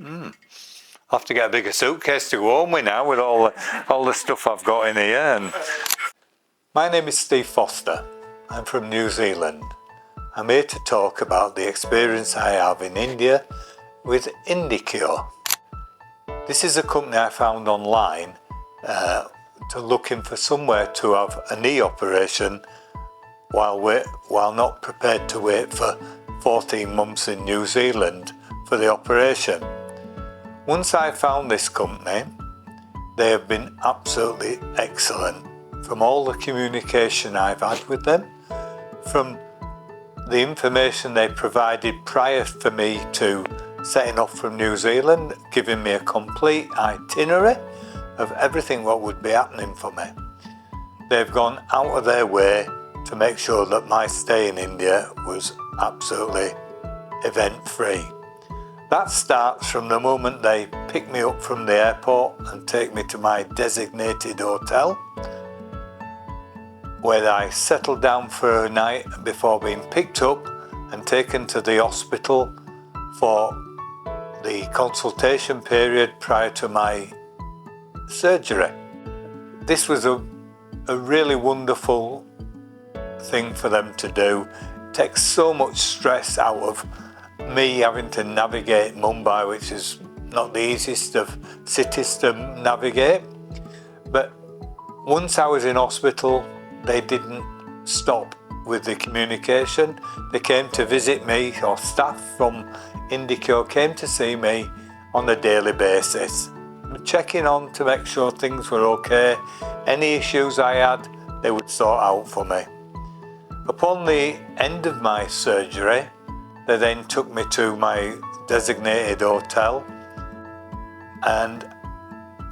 I'll have to get a bigger suitcase to go home with now, with all the stuff I've got in here. And my name is Steve Foster. I'm from New Zealand. I'm here to talk about the experience I have in India with IndiCure. This is a company I found online to looking for somewhere to have a knee operation while not prepared to wait for 14 months in New Zealand for the operation. Once I found this company, they have been absolutely excellent. From all the communication I've had with them, from the information they provided prior for me to setting off from New Zealand, giving me a complete itinerary of everything what would be happening for me. They've gone out of their way to make sure that my stay in India was absolutely event-free. That starts from the moment they pick me up from the airport and take me to my designated hotel, where I settled down for a night before being picked up and taken to the hospital for the consultation period prior to my surgery. This was a really wonderful thing for them to do. It takes so much stress out of me having to navigate Mumbai, which is not the easiest of cities to navigate. But once I was in hospital, they didn't stop with the communication. They came to visit me, or staff from IndiCure came to see me on a daily basis, checking on to make sure things were okay. Any issues I had, they would sort out for me. Upon the end of my surgery, they then took me to my designated hotel, and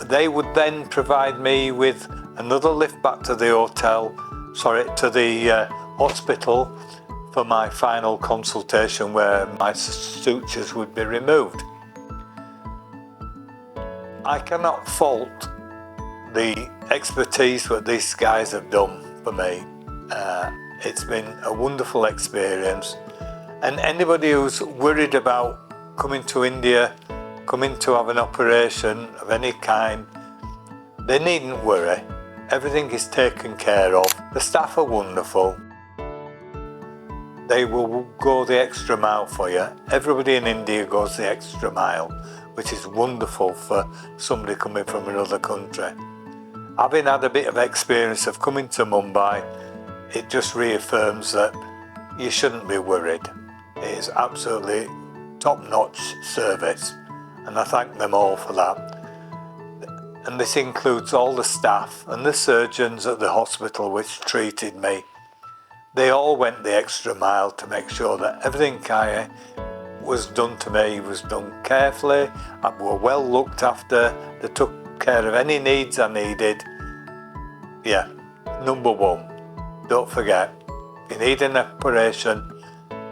they would then provide me with another lift back to the hospital for my final consultation, where my sutures would be removed. I cannot fault the expertise that these guys have done for me. It's been a wonderful experience, and anybody who's worried about coming to India, coming to have an operation of any kind, they needn't worry. Everything is taken care of. The staff are wonderful. They will go the extra mile for you. Everybody in India goes the extra mile, which is wonderful for somebody coming from another country. Having had a bit of experience of coming to Mumbai, it just reaffirms that you shouldn't be worried. It is absolutely top-notch service, and I thank them all for that. And this includes all the staff and the surgeons at the hospital which treated me. They all went the extra mile to make sure that everything was done to me was done carefully. I were well looked after. They took care of any needs I needed. Yeah, number one, don't forget, if you need an operation,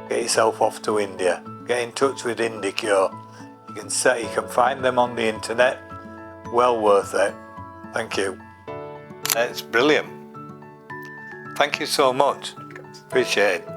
get yourself off to India. Get in touch with IndiCure. You can find them on the internet. Well worth it. Thank you. It's brilliant. Thank you so much. Appreciate it.